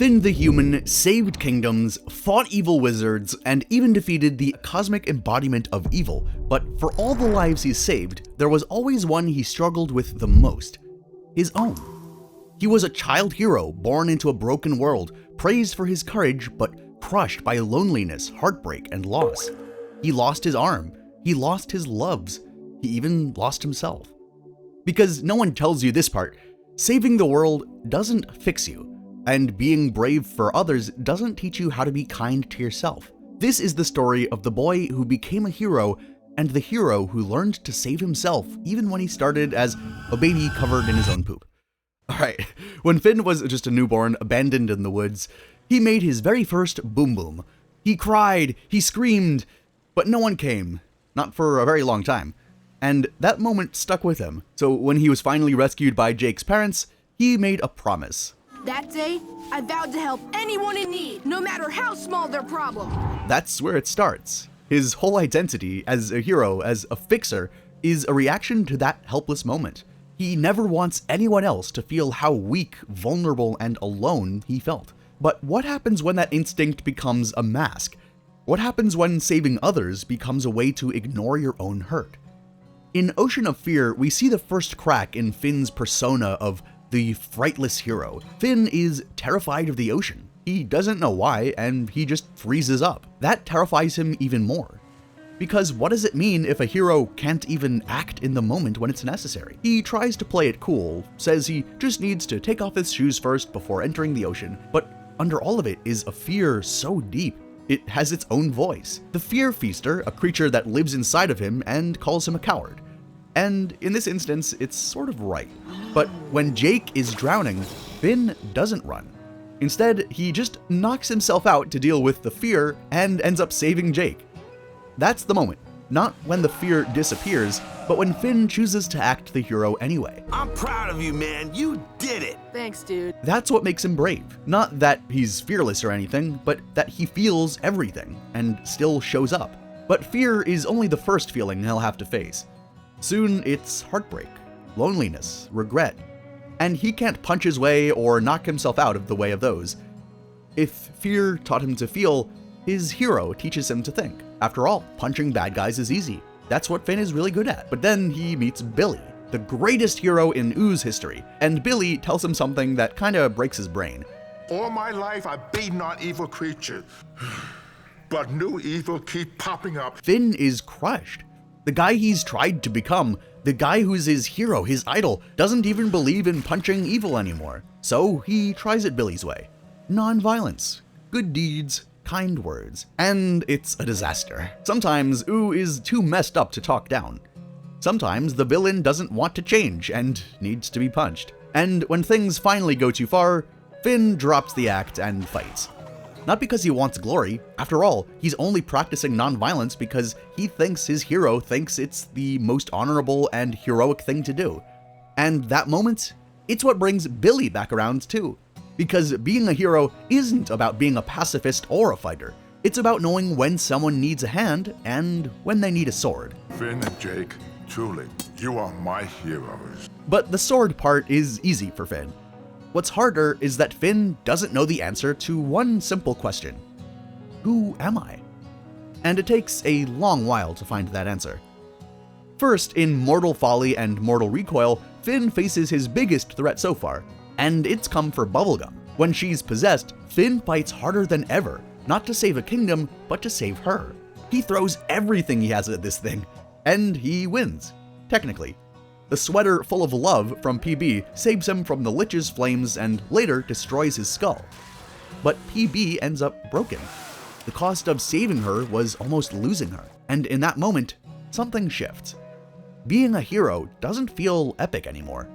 Finn the human saved kingdoms, fought evil wizards, and even defeated the cosmic embodiment of evil. But for all the lives he's saved, there was always one he struggled with the most: his own. He was a child hero born into a broken world, praised for his courage, but crushed by loneliness, heartbreak, and loss. He lost his arm, he lost his loves, he even lost himself. Because no one tells you this part, saving the world doesn't fix you, and being brave for others doesn't teach you how to be kind to yourself. This is the story of the boy who became a hero and the hero who learned to save himself even when he started as a baby covered in his own poop. Alright, when Finn was just a newborn abandoned in the woods, he made his very first boom boom. He cried, he screamed, but no one came. Not for a very long time. And that moment stuck with him. So when he was finally rescued by Jake's parents, he made a promise. That day, I vowed to help anyone in need, no matter how small their problem. That's where it starts. His whole identity as a hero, as a fixer, is a reaction to that helpless moment. He never wants anyone else to feel how weak, vulnerable, and alone he felt. But what happens when that instinct becomes a mask? What happens when saving others becomes a way to ignore your own hurt? In Ocean of Fear, we see the first crack in Finn's persona of the frightless hero. Finn is terrified of the ocean. He doesn't know why, and he just freezes up. That terrifies him even more. Because what does it mean if a hero can't even act in the moment when it's necessary? He tries to play it cool, says he just needs to take off his shoes first before entering the ocean, but under all of it is a fear so deep, it has its own voice. The Fear Feaster, a creature that lives inside of him and calls him a coward. And in this instance, it's sort of right. But when Jake is drowning, Finn doesn't run. Instead, he just knocks himself out to deal with the fear and ends up saving Jake. That's the moment. Not when the fear disappears, but when Finn chooses to act the hero anyway. I'm proud of you, man. You did it. Thanks, dude. That's what makes him brave. Not that he's fearless or anything, but that he feels everything and still shows up. But fear is only the first feeling he'll have to face. Soon it's heartbreak, loneliness, regret, and he can't punch his way or knock himself out of the way of those. If fear taught him to feel, his hero teaches him to think. After all, punching bad guys is easy. That's what Finn is really good at. But then he meets Billy, the greatest hero in Ooze history, and Billy tells him something that kinda breaks his brain. All my life I've beaten on evil creatures, but new evil keep popping up. Finn is crushed. The guy he's tried to become, the guy who's his hero, his idol, doesn't even believe in punching evil anymore. So he tries it Billy's way. Non-violence, good deeds, kind words, and it's a disaster. Sometimes Ooh is too messed up to talk down. Sometimes the villain doesn't want to change and needs to be punched. And when things finally go too far, Finn drops the act and fights. Not because he wants glory. After all, he's only practicing non-violence because he thinks his hero thinks it's the most honorable and heroic thing to do. And that moment, it's what brings Billy back around too. Because being a hero isn't about being a pacifist or a fighter. It's about knowing when someone needs a hand and when they need a sword. Finn and Jake, truly, you are my heroes. But the sword part is easy for Finn. What's harder is that Finn doesn't know the answer to one simple question. Who am I? And it takes a long while to find that answer. First, in Mortal Folly and Mortal Recoil, Finn faces his biggest threat so far, and it's come for Bubblegum. When she's possessed, Finn fights harder than ever, not to save a kingdom, but to save her. He throws everything he has at this thing, and he wins, technically. The sweater full of love from PB saves him from the Lich's flames and later destroys his skull. But PB ends up broken. The cost of saving her was almost losing her, and in that moment, something shifts. Being a hero doesn't feel epic anymore.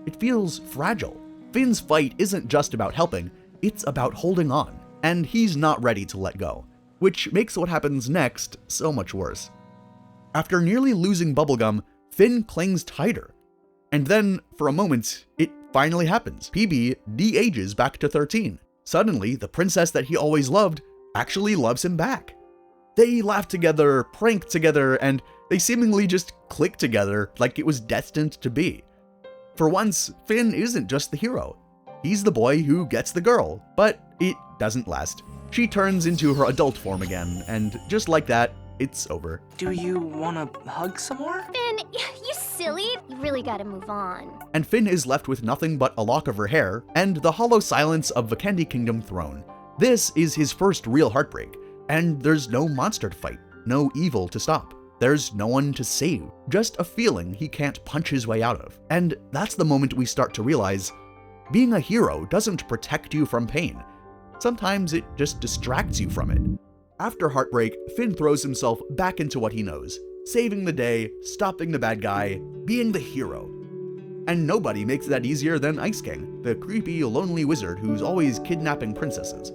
It feels fragile. Finn's fight isn't just about helping, it's about holding on, and he's not ready to let go, which makes what happens next so much worse. After nearly losing Bubblegum, Finn clings tighter. And then, for a moment, it finally happens. PB de-ages back to 13. Suddenly, the princess that he always loved actually loves him back. They laugh together, prank together, and they seemingly just click together like it was destined to be. For once, Finn isn't just the hero. He's the boy who gets the girl. But It doesn't last. She turns into her adult form again, and just like that, it's over. Do you wanna hug some more? Finn, you silly. You really gotta move on. And Finn is left with nothing but a lock of her hair and the hollow silence of the Candy Kingdom throne. This is his first real heartbreak, and there's no monster to fight, no evil to stop. There's no one to save, just a feeling he can't punch his way out of. And that's the moment we start to realize being a hero doesn't protect you from pain. Sometimes it just distracts you from it. After heartbreak, Finn throws himself back into what he knows, saving the day, stopping the bad guy, being the hero. And nobody makes that easier than Ice King, the creepy, lonely wizard who's always kidnapping princesses.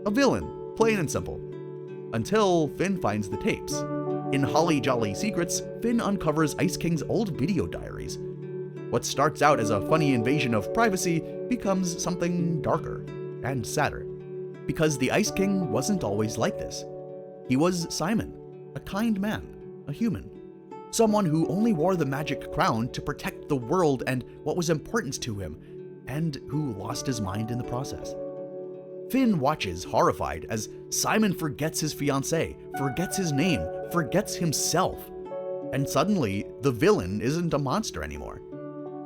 A villain, plain and simple. Until Finn finds the tapes. In Holly Jolly Secrets, Finn uncovers Ice King's old video diaries. What starts out as a funny invasion of privacy becomes something darker and sadder. Because the Ice King wasn't always like this. He was Simon, a kind man, a human. Someone who only wore the magic crown to protect the world and what was important to him, and who lost his mind in the process. Finn watches horrified as Simon forgets his fiancée, forgets his name, forgets himself. And suddenly, the villain isn't a monster anymore.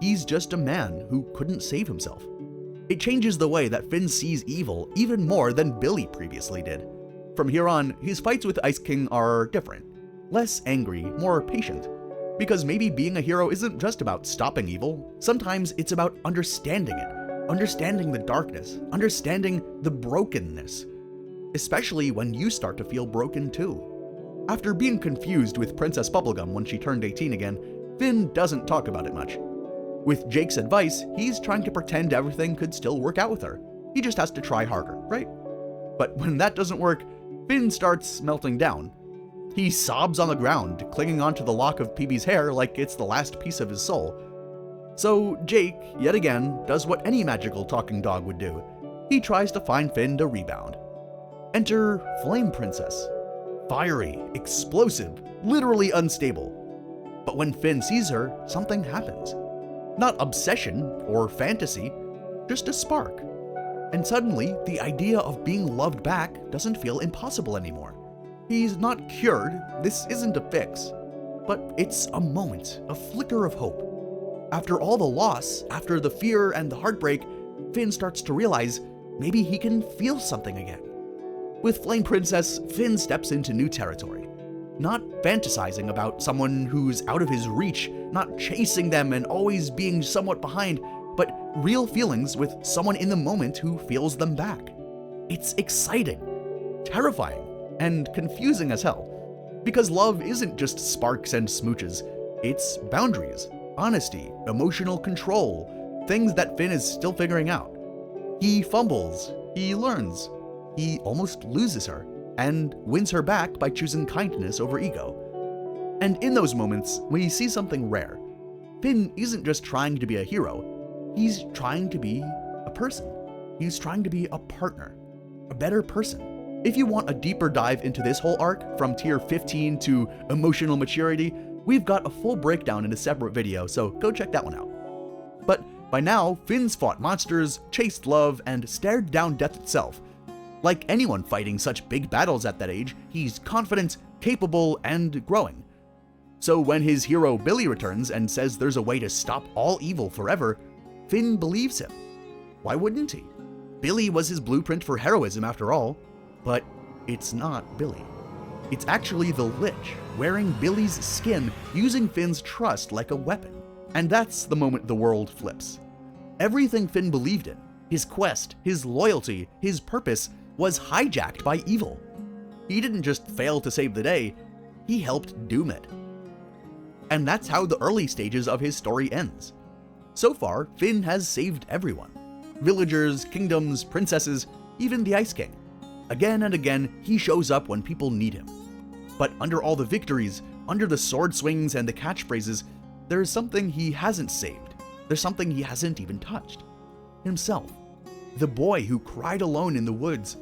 He's just a man who couldn't save himself. It changes the way that Finn sees evil even more than Billy previously did. From here on, his fights with Ice King are different. Less angry, more patient. Because maybe being a hero isn't just about stopping evil, sometimes it's about understanding it. Understanding the darkness, understanding the brokenness. Especially when you start to feel broken too. After being confused with Princess Bubblegum when she turned 18 again, Finn doesn't talk about it much. With Jake's advice, he's trying to pretend everything could still work out with her. He just has to try harder, right? But when that doesn't work, Finn starts melting down. He sobs on the ground, clinging onto the lock of PB's hair like it's the last piece of his soul. So Jake, yet again, does what any magical talking dog would do. He tries to find Finn to rebound. Enter Flame Princess. Fiery, explosive, literally unstable. But when Finn sees her, something happens. Not obsession or fantasy, just a spark. And suddenly, the idea of being loved back doesn't feel impossible anymore. He's not cured, this isn't a fix, but it's a moment, a flicker of hope. After all the loss, after the fear and the heartbreak, Finn starts to realize maybe he can feel something again. With Flame Princess, Finn steps into new territory. Not fantasizing about someone who's out of his reach, not chasing them and always being somewhat behind, but real feelings with someone in the moment who feels them back. It's exciting, terrifying, and confusing as hell. Because love isn't just sparks and smooches, it's boundaries, honesty, emotional control, things that Finn is still figuring out. He fumbles, he learns, he almost loses her, and wins her back by choosing kindness over ego. And in those moments, we see something rare. Finn isn't just trying to be a hero, he's trying to be a person. He's trying to be a partner, a better person. If you want a deeper dive into this whole arc, from tier 15 to emotional maturity, we've got a full breakdown in a separate video, so go check that one out. But by now, Finn's fought monsters, chased love, and stared down death itself. Like anyone fighting such big battles at that age, he's confident, capable, and growing. So when his hero Billy returns and says there's a way to stop all evil forever, Finn believes him. Why wouldn't he? Billy was his blueprint for heroism after all, but it's not Billy. It's actually the Lich, wearing Billy's skin, using Finn's trust like a weapon. And that's the moment the world flips. Everything Finn believed in, his quest, his loyalty, his purpose, was hijacked by evil. He didn't just fail to save the day, he helped doom it. And that's how the early stages of his story ends. So far, Finn has saved everyone. Villagers, kingdoms, princesses, even the Ice King. Again and again, he shows up when people need him. But under all the victories, under the sword swings and the catchphrases, there's something he hasn't saved. There's something he hasn't even touched. Himself. The boy who cried alone in the woods.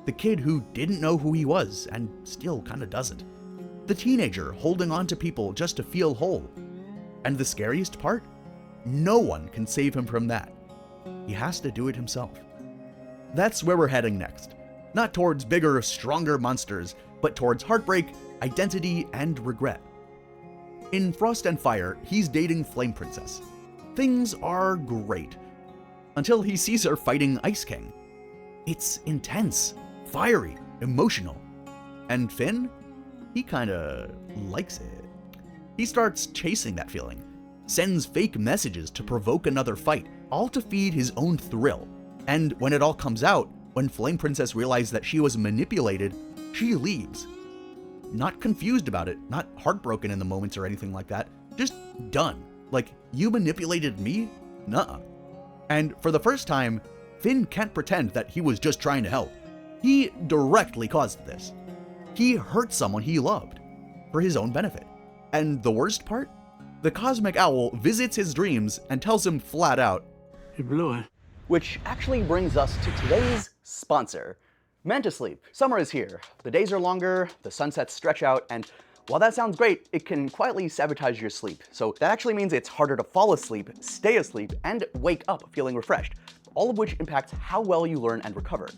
The kid who didn't know who he was and still kinda doesn't. The teenager holding on to people just to feel whole. And the scariest part? No one can save him from that. He has to do it himself. That's where we're heading next. Not towards bigger, stronger monsters, but towards heartbreak, identity, and regret. In Frost and Fire, he's dating Flame Princess. Things are great. Until he sees her fighting Ice King. It's intense, fiery, emotional. And Finn? He kinda likes it. He starts chasing that feeling, sends fake messages to provoke another fight, all to feed his own thrill. And when it all comes out, when Flame Princess realized that she was manipulated, she leaves. Not confused about it, not heartbroken in the moment or anything like that, just done. Like, you manipulated me? Nuh-uh. And for the first time, Finn can't pretend that he was just trying to help. He directly caused this. He hurt someone he loved, for his own benefit. And the worst part? The Cosmic Owl visits his dreams and tells him flat out, You blew it. Which actually brings us to today's sponsor, Mantasleep. Summer is here. The days are longer, the sunsets stretch out, and while that sounds great, it can quietly sabotage your sleep. So that actually means it's harder to fall asleep, stay asleep, and wake up feeling refreshed, all of which impacts how well you learn and recover.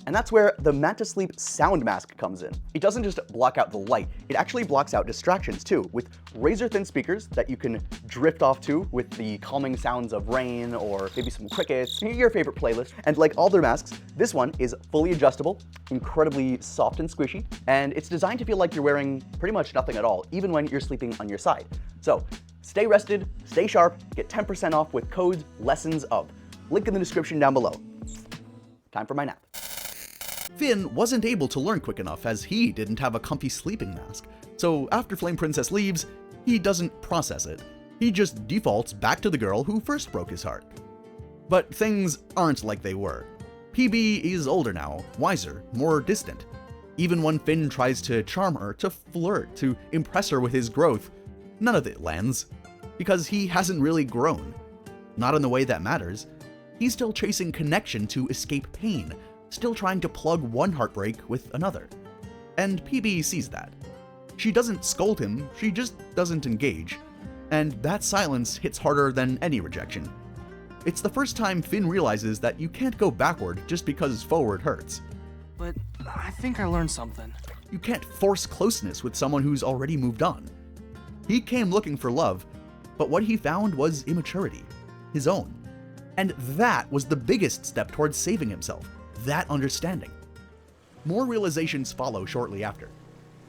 And that's where the mantasleep sound mask comes in. It doesn't just block out the light, it actually blocks out distractions too, with razor-thin speakers that you can drift off to with the calming sounds of rain or maybe some crickets, your favorite playlist. And like all their masks, this one is fully adjustable, incredibly soft and squishy, and it's designed to feel like you're wearing pretty much nothing at all, even when you're sleeping on your side. So stay rested, stay sharp, get 10% off with code LESSONSOF. Link in the description down below. Time for my nap. Finn wasn't able to learn quick enough as he didn't have a comfy sleeping mask. So after Flame Princess leaves, he doesn't process it. He just defaults back to the girl who first broke his heart. But things aren't like they were. PB is older now, wiser, more distant. Even when Finn tries to charm her, to flirt, to impress her with his growth, none of it lands. Because he hasn't really grown. Not in the way that matters. He's still chasing connection to escape pain, still trying to plug one heartbreak with another. And PB sees that. She doesn't scold him, she just doesn't engage. And that silence hits harder than any rejection. It's the first time Finn realizes that you can't go backward just because forward hurts. But I think I learned something. You can't force closeness with someone who's already moved on. He came looking for love, but what he found was immaturity, his own. And that was the biggest step towards saving himself. That understanding. More realizations follow shortly after.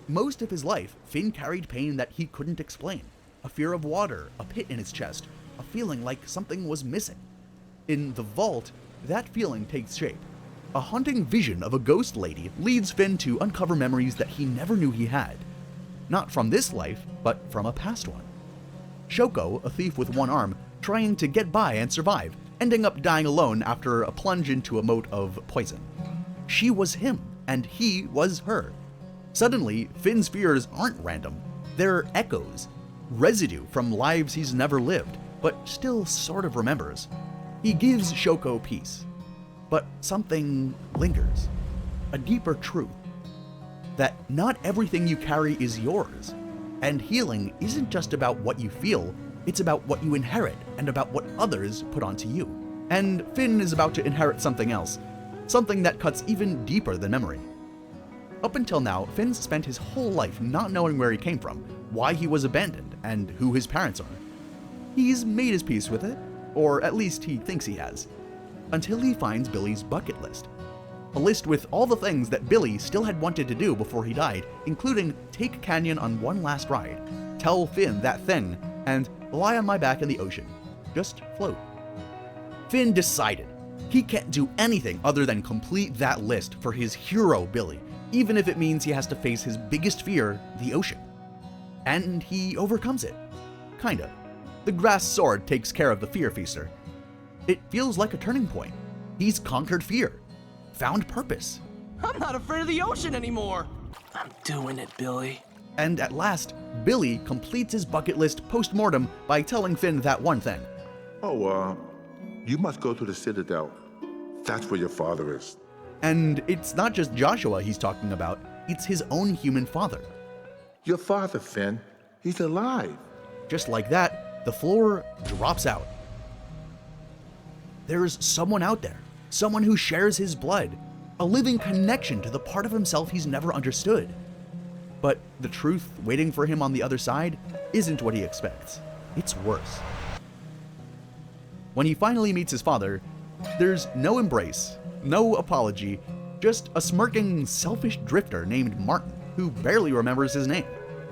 Most of his life, Finn carried pain that he couldn't explain. A fear of water, a pit in his chest, a feeling like something was missing. In the vault, that feeling takes shape. A haunting vision of a ghost lady leads Finn to uncover memories that he never knew he had. Not from this life, but from a past one. Shoko, a thief with one arm, trying to get by and survive, ending up dying alone after a plunge into a moat of poison. She was him, and he was her. Suddenly, Finn's fears aren't random. They're echoes, residue from lives he's never lived, but still sort of remembers. He gives Shoko peace. But something lingers. A deeper truth. That not everything you carry is yours. And healing isn't just about what you feel, it's about what you inherit and about what others put onto you. And Finn is about to inherit something else, something that cuts even deeper than memory. Up until now, Finn's spent his whole life not knowing where he came from, why he was abandoned, and who his parents are. He's made his peace with it, or at least he thinks he has, until he finds Billy's bucket list. A list with all the things that Billy still had wanted to do before he died, including take Canyon on one last ride, tell Finn that thing, and lie on my back in the ocean. Just float. Finn decided he can't do anything other than complete that list for his hero Billy, even if it means he has to face his biggest fear, the ocean. And he overcomes it. Kinda. The grass sword takes care of the fear feaster. It feels like a turning point. He's conquered fear, found purpose. I'm not afraid of the ocean anymore. I'm doing it, Billy. And at last, Billy completes his bucket list post-mortem by telling Finn that one thing. Oh, you must go to the Citadel. That's where your father is. And it's not just Joshua he's talking about, it's his own human father. Your father, Finn. He's alive. Just like that, the floor drops out. There's someone out there, someone who shares his blood, a living connection to the part of himself he's never understood. But the truth waiting for him on the other side isn't what he expects. It's worse. When he finally meets his father, there's no embrace, no apology, just a smirking, selfish drifter named Martin who barely remembers his name.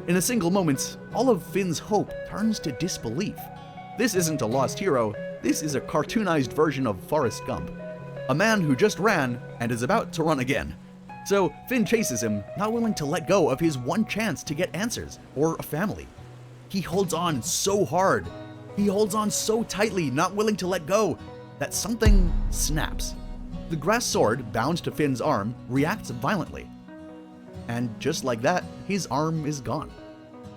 In a single moment, all of Finn's hope turns to disbelief. This isn't a lost hero, this is a cartoonized version of Forrest Gump. A man who just ran and is about to run again. So Finn chases him, not willing to let go of his one chance to get answers or a family. He holds on so hard, he holds on so tightly, not willing to let go, that something snaps. The grass sword bound to Finn's arm reacts violently. And just like that, his arm is gone.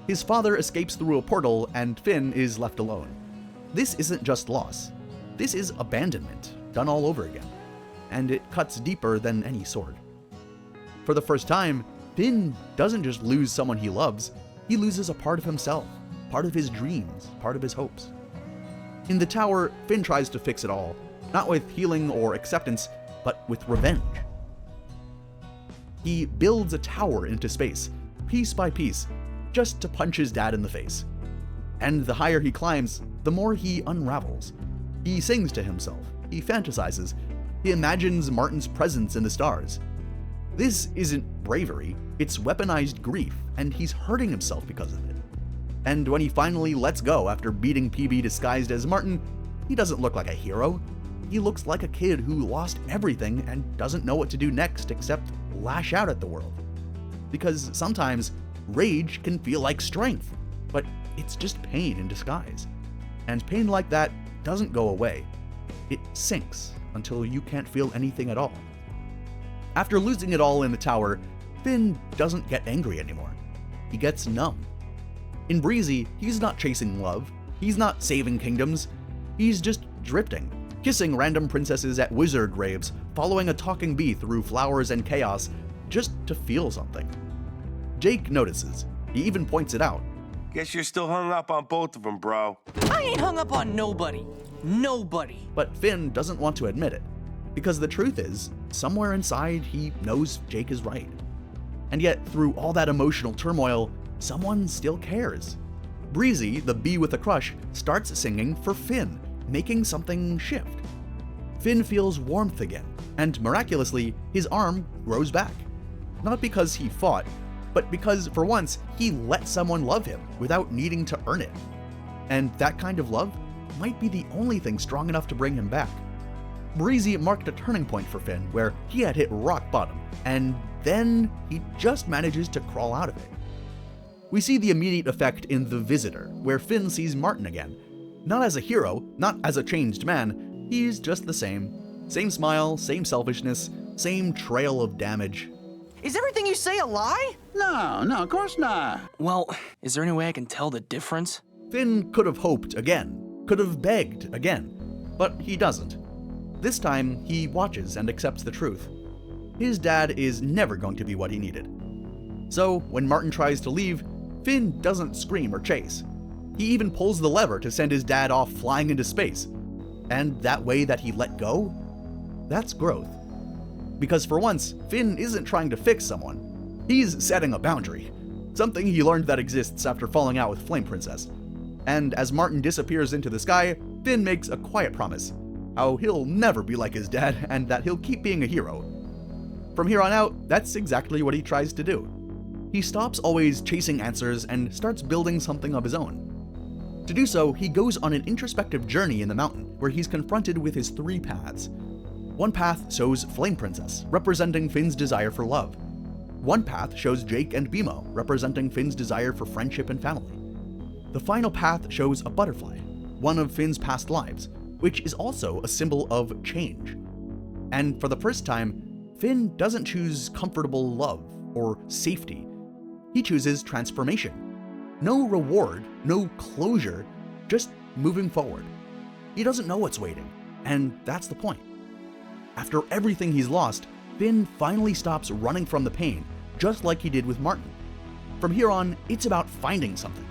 His father escapes through a portal and Finn is left alone. This isn't just loss. This is abandonment, done all over again. And it cuts deeper than any sword. For the first time, Finn doesn't just lose someone he loves, he loses a part of himself, part of his dreams, part of his hopes. In the tower, Finn tries to fix it all, not with healing or acceptance, but with revenge. He builds a tower into space, piece by piece, just to punch his dad in the face. And the higher he climbs, the more he unravels. He sings to himself, he fantasizes, he imagines Martin's presence in the stars. This isn't bravery, it's weaponized grief, and he's hurting himself because of it. And when he finally lets go after beating PB disguised as Martin, he doesn't look like a hero. He looks like a kid who lost everything and doesn't know what to do next except lash out at the world. Because sometimes rage can feel like strength, but it's just pain in disguise. And pain like that doesn't go away. It sinks until you can't feel anything at all. After losing it all in the tower, Finn doesn't get angry anymore. He gets numb. In Breezy, he's not chasing love, he's not saving kingdoms, he's just drifting, kissing random princesses at wizard graves, following a talking bee through flowers and chaos, just to feel something. Jake notices. He even points it out. Guess you're still hung up on both of them, bro. I ain't hung up on nobody. Nobody. But Finn doesn't want to admit it, because the truth is, somewhere inside he knows Jake is right. And yet, through all that emotional turmoil, someone still cares. Breezy, the bee with a crush, starts singing for Finn, making something shift. Finn feels warmth again, and miraculously, his arm grows back. Not because he fought, but because, for once, he let someone love him without needing to earn it. And that kind of love might be the only thing strong enough to bring him back. Breezy marked a turning point for Finn where he had hit rock bottom, and then he just manages to crawl out of it. We see the immediate effect in The Visitor, where Finn sees Martin again. Not as a hero, not as a changed man, he's just the same. Same smile, same selfishness, same trail of damage. Is everything you say a lie? No, of course not. Well, is there any way I can tell the difference? Finn could have hoped again, could have begged again, but he doesn't. This time, he watches and accepts the truth. His dad is never going to be what he needed. So, when Martin tries to leave, Finn doesn't scream or chase. He even pulls the lever to send his dad off flying into space. And that way that he let go, that's growth. Because for once, Finn isn't trying to fix someone. He's setting a boundary. Something he learned that exists after falling out with Flame Princess. And as Martin disappears into the sky, Finn makes a quiet promise. How he'll never be like his dad, and that he'll keep being a hero. From here on out, that's exactly what he tries to do. He stops always chasing answers and starts building something of his own. To do so, he goes on an introspective journey in the mountain, where he's confronted with his 3 paths. One path shows Flame Princess, representing Finn's desire for love. One path shows Jake and Bimo, representing Finn's desire for friendship and family. The final path shows a butterfly, one of Finn's past lives, which is also a symbol of change. And for the first time, Finn doesn't choose comfortable love or safety. He chooses transformation. No reward, no closure, just moving forward. He doesn't know what's waiting, and that's the point. After everything he's lost, Finn finally stops running from the pain, just like he did with Martin. From here on, it's about finding something.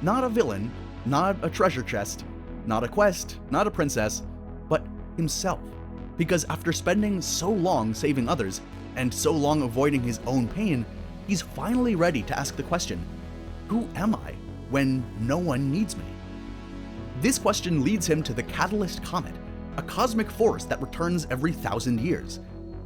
Not a villain, not a treasure chest, not a quest, not a princess, but himself. Because after spending so long saving others, and so long avoiding his own pain, he's finally ready to ask the question, who am I when no one needs me? This question leads him to the Catalyst Comet, a cosmic force that returns every 1,000 years,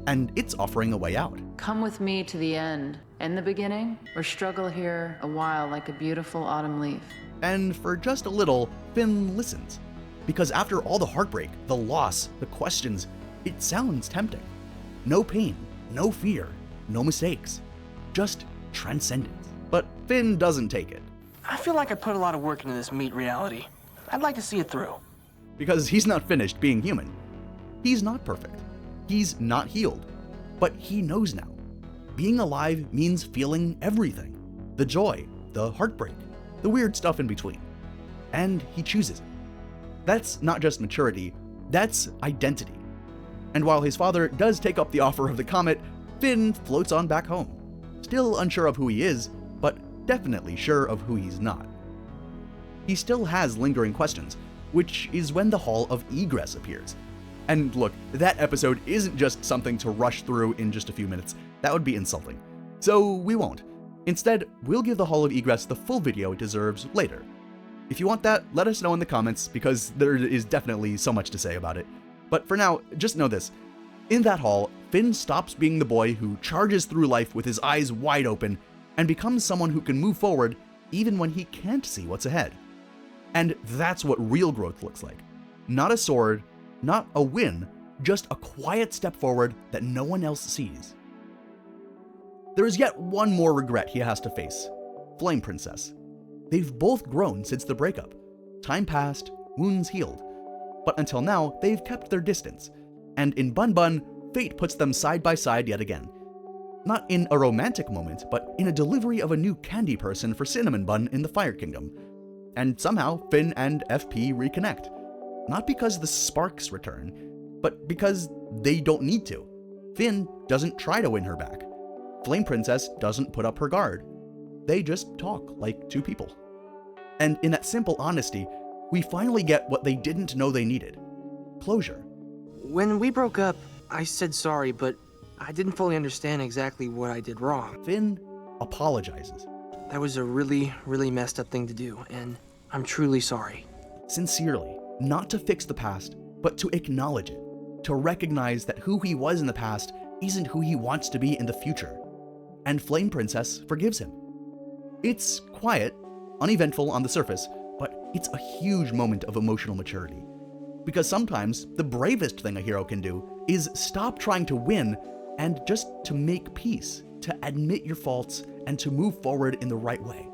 and it's offering a way out. Come with me to the end and the beginning, or struggle here a while like a beautiful autumn leaf. And for just a little, Finn listens. Because after all the heartbreak, the loss, the questions, it sounds tempting. No pain, no fear, no mistakes, just transcendence. But Finn doesn't take it. I feel like I put a lot of work into this meat reality. I'd like to see it through. Because he's not finished being human. He's not perfect. He's not healed. But he knows now. Being alive means feeling everything. The joy, the heartbreak, the weird stuff in between. And he chooses it. That's not just maturity, that's identity. And while his father does take up the offer of the comet, Finn floats on back home. Still unsure of who he is, but definitely sure of who he's not. He still has lingering questions, which is when the Hall of Egress appears. And look, that episode isn't just something to rush through in just a few minutes. That would be insulting. So we won't. Instead, we'll give the Hall of Egress the full video it deserves later. If you want that, let us know in the comments, because there is definitely so much to say about it. But for now, just know this. In that hall, Finn stops being the boy who charges through life with his eyes wide open and becomes someone who can move forward even when he can't see what's ahead. And that's what real growth looks like. Not a sword, not a win, just a quiet step forward that no one else sees. There is yet one more regret he has to face. Flame Princess. They've both grown since the breakup. Time passed, wounds healed. But until now, they've kept their distance. And in Bun Bun, fate puts them side by side yet again. Not in a romantic moment, but in a delivery of a new candy person for Cinnamon Bun in the Fire Kingdom. And somehow, Finn and FP reconnect. Not because the sparks return, but because they don't need to. Finn doesn't try to win her back. Flame Princess doesn't put up her guard. They just talk like two people. And in that simple honesty, we finally get what they didn't know they needed. Closure. When we broke up, I said sorry, but I didn't fully understand exactly what I did wrong. Finn apologizes. That was a really, really messed up thing to do, and I'm truly sorry. Sincerely, not to fix the past, but to acknowledge it. To recognize that who he was in the past isn't who he wants to be in the future. And Flame Princess forgives him. It's quiet, uneventful on the surface, but it's a huge moment of emotional maturity. Because sometimes the bravest thing a hero can do is stop trying to win and just to make peace, to admit your faults and to move forward in the right way.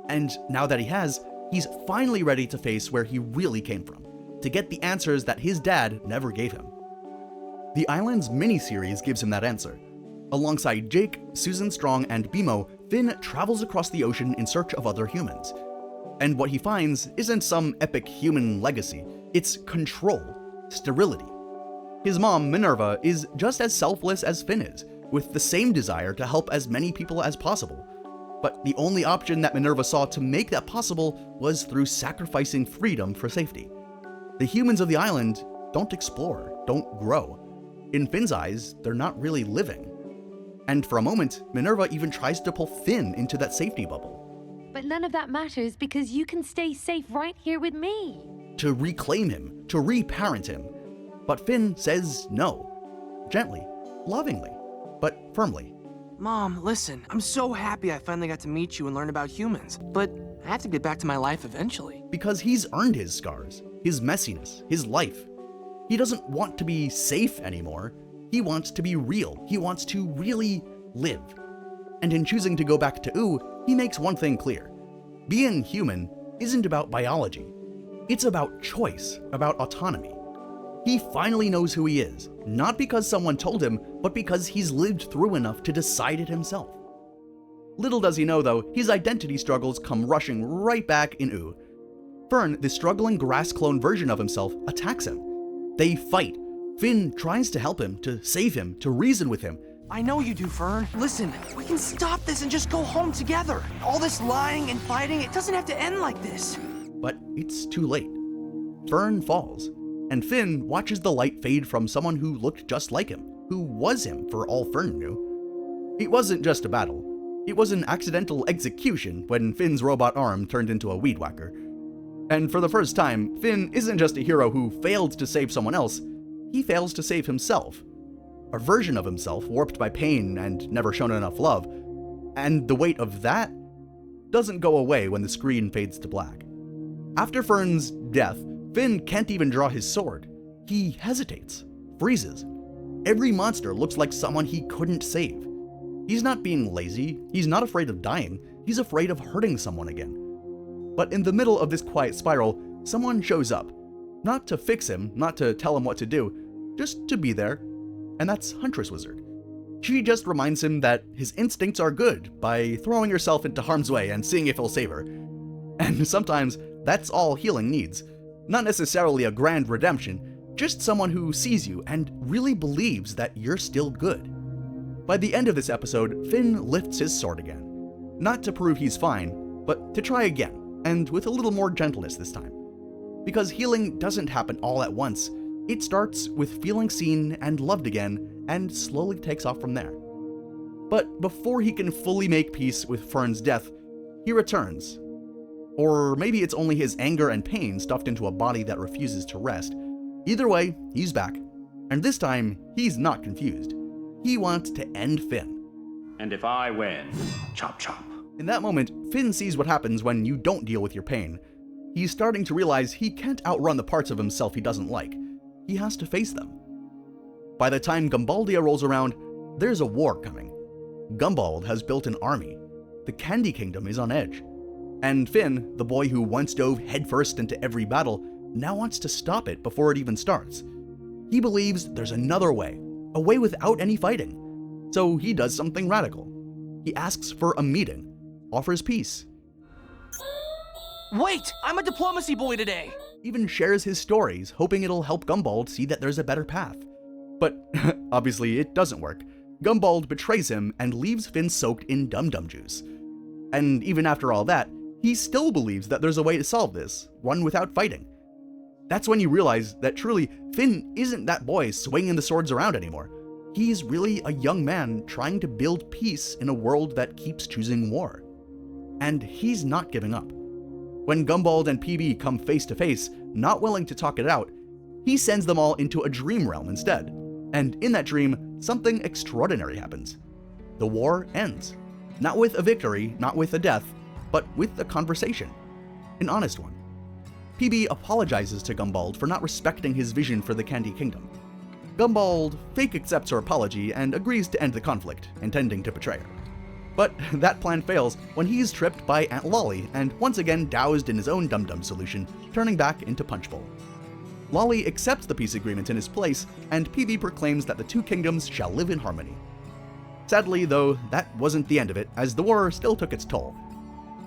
And now that he has, he's finally ready to face where he really came from, to get the answers that his dad never gave him. The Islands miniseries gives him that answer. Alongside Jake, Susan Strong, and Bimo, Finn travels across the ocean in search of other humans. And what he finds isn't some epic human legacy, it's control, sterility. His mom, Minerva, is just as selfless as Finn is, with the same desire to help as many people as possible. But the only option that Minerva saw to make that possible was through sacrificing freedom for safety. The humans of the island don't explore, don't grow. In Finn's eyes, they're not really living. And for a moment, Minerva even tries to pull Finn into that safety bubble. But none of that matters because you can stay safe right here with me. To reclaim him, to reparent him. But Finn says no. Gently, lovingly, but firmly. Mom, listen, I'm so happy I finally got to meet you and learn about humans, but I have to get back to my life eventually. Because he's earned his scars, his messiness, his life. He doesn't want to be safe anymore. He wants to be real. He wants to really live. And in choosing to go back to Ooh, he makes one thing clear. Being human isn't about biology. It's about choice, about autonomy. He finally knows who he is, not because someone told him, but because he's lived through enough to decide it himself. Little does he know, though, his identity struggles come rushing right back in Ooh. Fern, the struggling grass clone version of himself, attacks him. They fight. Finn tries to help him, to save him, to reason with him. I know you do, Fern. Listen, we can stop this and just go home together. All this lying and fighting, it doesn't have to end like this. But it's too late. Fern falls. and Finn watches the light fade from someone who looked just like him, who was him for all Fern knew. It wasn't just a battle. It was an accidental execution when Finn's robot arm turned into a weed whacker. And for the first time, Finn isn't just a hero who failed to save someone else, he fails to save himself. A version of himself warped by pain and never shown enough love. And the weight of that doesn't go away when the screen fades to black. After Fern's death, Finn can't even draw his sword. He hesitates, freezes. Every monster looks like someone he couldn't save. He's not being lazy, he's not afraid of dying, he's afraid of hurting someone again. But in the middle of this quiet spiral, someone shows up. Not to fix him, not to tell him what to do, just to be there. And that's Huntress Wizard. She just reminds him that his instincts are good by throwing herself into harm's way and seeing if he'll save her. And sometimes that's all healing needs. Not necessarily a grand redemption, just someone who sees you and really believes that you're still good. By the end of this episode, Finn lifts his sword again. Not to prove he's fine, but to try again, and with a little more gentleness this time. Because healing doesn't happen all at once. It starts with feeling seen and loved again, and slowly takes off from there. But before he can fully make peace with Fern's death, he returns. Or maybe it's only his anger and pain stuffed into a body that refuses to rest. Either way, he's back. And this time, he's not confused. He wants to end Finn. And if I win, chop chop. In that moment, Finn sees what happens when you don't deal with your pain. He's starting to realize he can't outrun the parts of himself he doesn't like. He has to face them. By the time Gumbaldia rolls around, there's a war coming. Gumbald has built an army. The Candy Kingdom is on edge. And Finn, the boy who once dove headfirst into every battle, now wants to stop it before it even starts. He believes there's another way, a way without any fighting. So he does something radical. He asks for a meeting, offers peace. Wait! I'm a diplomacy boy today! Even shares his stories, hoping it'll help Gumbald see that there's a better path. But obviously it doesn't work. Gumbald betrays him and leaves Finn soaked in dum-dum juice. And even after all that, he still believes that there's a way to solve this, one without fighting. That's when you realize that truly, Finn isn't that boy swinging the swords around anymore. He's really a young man trying to build peace in a world that keeps choosing war. And he's not giving up. When Gumbald and PB come face to face, not willing to talk it out, he sends them all into a dream realm instead. And in that dream, something extraordinary happens. The war ends. Not with a victory, not with a death, but with a conversation. An honest one. PB apologizes to Gumbald for not respecting his vision for the Candy Kingdom. Gumbald fake accepts her apology and agrees to end the conflict, intending to betray her. But that plan fails when he's tripped by Aunt Lolly and once again doused in his own dum-dum solution, turning back into Punchbowl. Lolly accepts the peace agreement in his place, and PB proclaims that the two kingdoms shall live in harmony. Sadly, though, that wasn't the end of it, as the war still took its toll.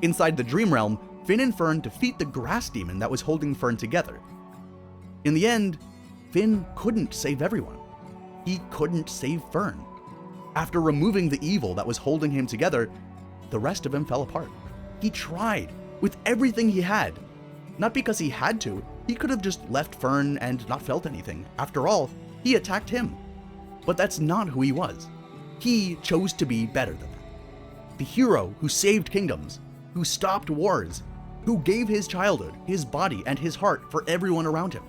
Inside the Dream Realm, Finn and Fern defeat the grass demon that was holding Fern together. In the end, Finn couldn't save everyone. He couldn't save Fern. After removing the evil that was holding him together, the rest of him fell apart. He tried, with everything he had. Not because he had to, he could have just left Fern and not felt anything. After all, he attacked him. But that's not who he was. He chose to be better than that. The hero who saved kingdoms, who stopped wars, who gave his childhood, his body, and his heart for everyone around him.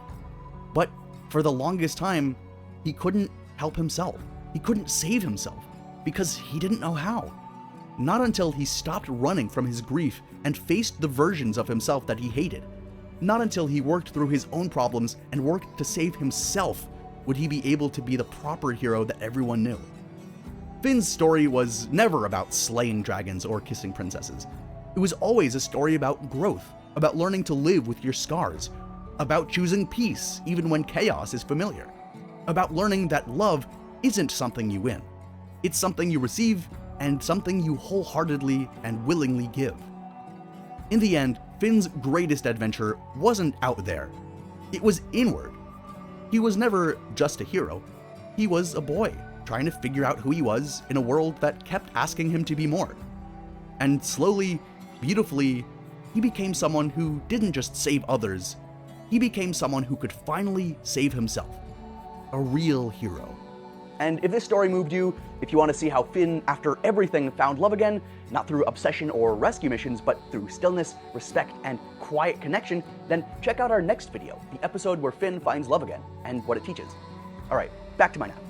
But for the longest time, he couldn't help himself. He couldn't save himself because he didn't know how. Not until he stopped running from his grief and faced the versions of himself that he hated. Not until he worked through his own problems and worked to save himself would he be able to be the proper hero that everyone knew. Finn's story was never about slaying dragons or kissing princesses. It was always a story about growth, about learning to live with your scars, about choosing peace even when chaos is familiar, about learning that love isn't something you win. It's something you receive and something you wholeheartedly and willingly give. In the end, Finn's greatest adventure wasn't out there. It was inward. He was never just a hero. He was a boy, trying to figure out who he was in a world that kept asking him to be more. And slowly, beautifully, he became someone who didn't just save others, he became someone who could finally save himself. A real hero. And if this story moved you, if you want to see how Finn, after everything, found love again, not through obsession or rescue missions, but through stillness, respect, and quiet connection, then check out our next video, the episode where Finn finds love again, and what it teaches. Alright, back to my nap.